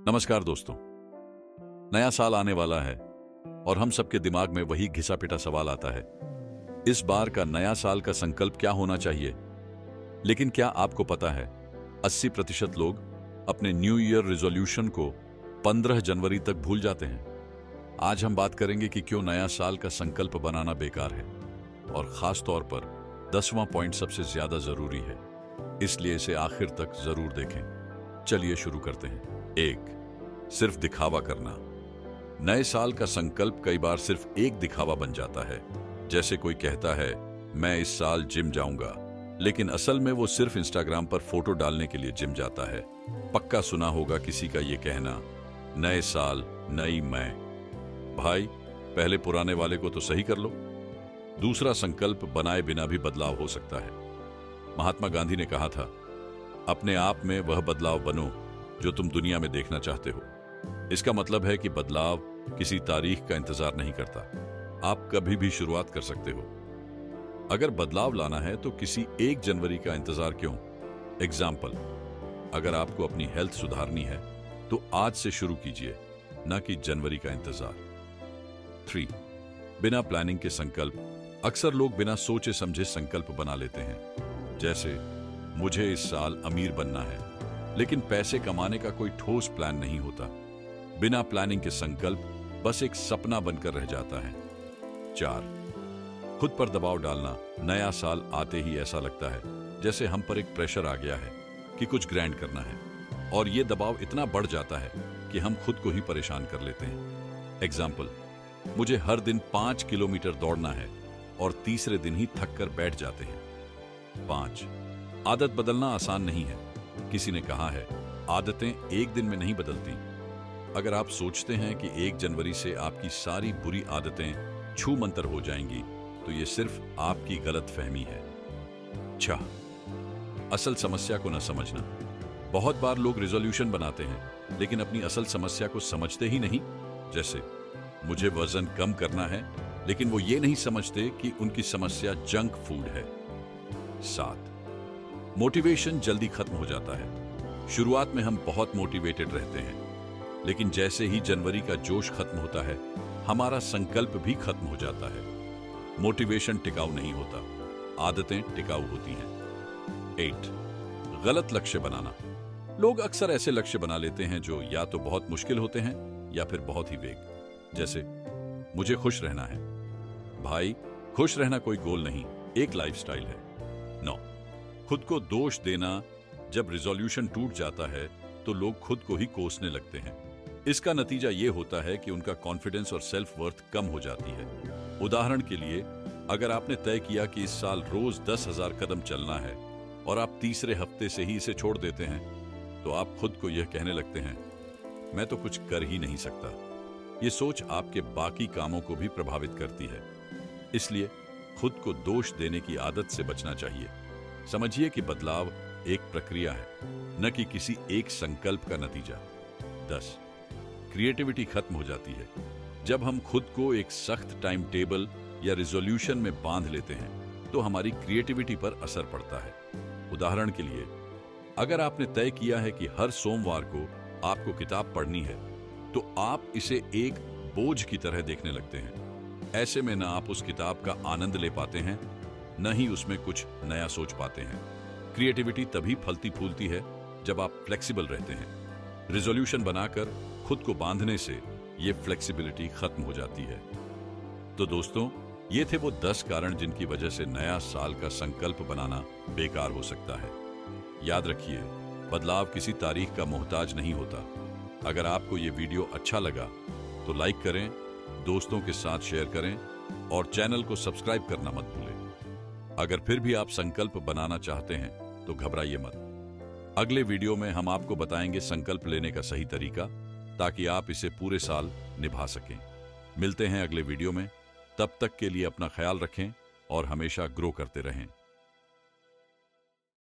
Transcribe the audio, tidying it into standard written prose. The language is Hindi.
नमस्कार दोस्तों। नया साल आने वाला है और हम सबके दिमाग में वही घिसा पिटा सवाल आता है, इस बार का नया साल का संकल्प क्या होना चाहिए। लेकिन क्या आपको पता है 80% लोग अपने न्यू ईयर रिजोल्यूशन को 15 जनवरी तक भूल जाते हैं। आज हम बात करेंगे कि क्यों नया साल का संकल्प बनाना बेकार है और खास तौर पर 10वां पॉइंट सबसे ज्यादा जरूरी है, इसलिए इसे आखिर तक जरूर देखें। चलिए शुरू करते हैं। 1. सिर्फ दिखावा करना। नए साल का संकल्प कई बार सिर्फ एक दिखावा बन जाता है। जैसे कोई कहता है मैं इस साल जिम जाऊंगा, लेकिन असल में वो सिर्फ इंस्टाग्राम पर फोटो डालने के लिए जिम जाता है। पक्का सुना होगा किसी का ये कहना, नए साल नई मैं। भाई पहले पुराने वाले को तो सही कर लो। दूसरा संकल्प बनाए बिना भी बदलाव हो सकता है। महात्मा गांधी ने कहा था, अपने आप में वह बदलाव बनो जो तुम दुनिया में देखना चाहते हो। इसका मतलब है कि बदलाव किसी तारीख का इंतजार नहीं करता, आप कभी भी शुरुआत कर सकते हो। अगर बदलाव लाना है तो किसी 1 जनवरी का इंतजार क्यों। एग्जाम्पल, अगर आपको अपनी हेल्थ सुधारनी है तो आज से शुरू कीजिए, न कि जनवरी का इंतजार। 3. बिना प्लानिंग के संकल्प। अक्सर लोग बिना सोचे समझे संकल्प बना लेते हैं। जैसे मुझे इस साल अमीर बनना है, लेकिन पैसे कमाने का कोई ठोस प्लान नहीं होता। बिना प्लानिंग के संकल्प बस एक सपना बनकर रह जाता है। 4. खुद पर दबाव डालना। नया साल आते ही ऐसा लगता है जैसे हम पर एक प्रेशर आ गया है कि कुछ ग्रैंड करना है, और यह दबाव इतना बढ़ जाता है कि हम खुद को ही परेशान कर लेते हैं। एग्जाम्पल, मुझे हर दिन 5 किलोमीटर दौड़ना है और तीसरे दिन ही थक कर बैठ जाते हैं। 5. आदत बदलना आसान नहीं है। किसी ने कहा है, आदतें एक दिन में नहीं बदलती। अगर आप सोचते हैं कि 1 जनवरी से आपकी सारी बुरी आदतें छू मंतर हो जाएंगी, तो यह सिर्फ आपकी गलत फहमी है। 6. असल समस्या को न समझना। बहुत बार लोग रिजोल्यूशन बनाते हैं लेकिन अपनी असल समस्या को समझते ही नहीं। जैसे मुझे वजन कम करना है, लेकिन वो ये नहीं समझते कि उनकी समस्या जंक फूड है। 7. मोटिवेशन जल्दी खत्म हो जाता है। शुरुआत में हम बहुत मोटिवेटेड रहते हैं, लेकिन जैसे ही जनवरी का जोश खत्म होता है, हमारा संकल्प भी खत्म हो जाता है। मोटिवेशन टिकाऊ नहीं होता, आदतें टिकाऊ होती हैं। 8. गलत लक्ष्य बनाना। लोग अक्सर ऐसे लक्ष्य बना लेते हैं जो या तो बहुत मुश्किल होते हैं या फिर बहुत ही वेग। जैसे मुझे खुश रहना है। भाई, खुश रहना कोई गोल नहीं, एक लाइफस्टाइल है। 9. खुद को दोष देना। जब रिजोल्यूशन टूट जाता है तो लोग खुद को ही कोसने लगते हैं। इसका नतीजा यह होता है कि उनका कॉन्फिडेंस और सेल्फ वर्थ कम हो जाती है। उदाहरण के लिए, अगर आपने तय किया कि इस साल रोज 10,000 कदम चलना है और आप तीसरे हफ्ते से ही इसे छोड़ देते हैं, तो आप खुद को यह कहने लगते हैं, मैं तो कुछ कर ही नहीं सकता। यह सोच आपके बाकी कामों को भी प्रभावित करती है। इसलिए खुद को दोष देने की आदत से बचना चाहिए। समझिए कि बदलाव एक प्रक्रिया है, न कि किसी एक संकल्प का नतीजा। 10. क्रिएटिविटी खत्म हो जाती है। जब हम खुद को एक सख्त टाइम टेबल या रिजोल्यूशन में बांध लेते हैं तो हमारी क्रिएटिविटी पर असर पड़ता है। उदाहरण के लिए, अगर आपने तय किया है कि हर सोमवार को आपको किताब पढ़नी है, तो आप इसे एक बोझ की तरह देखने लगते हैं। ऐसे में ना आप उस किताब का आनंद ले पाते हैं, न ही उसमें कुछ नया सोच पाते हैं। क्रिएटिविटी तभी फलती फूलती है जब आप फ्लेक्सिबल रहते हैं। रिजोल्यूशन बनाकर खुद को बांधने से यह फ्लेक्सिबिलिटी खत्म हो जाती है। तो दोस्तों, ये थे वो 10 कारण जिनकी वजह से नया साल का संकल्प बनाना बेकार हो सकता है। याद रखिए, बदलाव किसी तारीख का मोहताज नहीं होता। अगर आपको ये वीडियो अच्छा लगा तो लाइक करें, दोस्तों के साथ शेयर करें और चैनल को सब्सक्राइब करना मत भूलें। अगर फिर भी आप संकल्प बनाना चाहते हैं तो घबराइए मत। अगले वीडियो में हम आपको बताएंगे संकल्प लेने का सही तरीका, ताकि आप इसे पूरे साल निभा सकें। मिलते हैं अगले वीडियो में। तब तक के लिए अपना ख्याल रखें और हमेशा ग्रो करते रहें।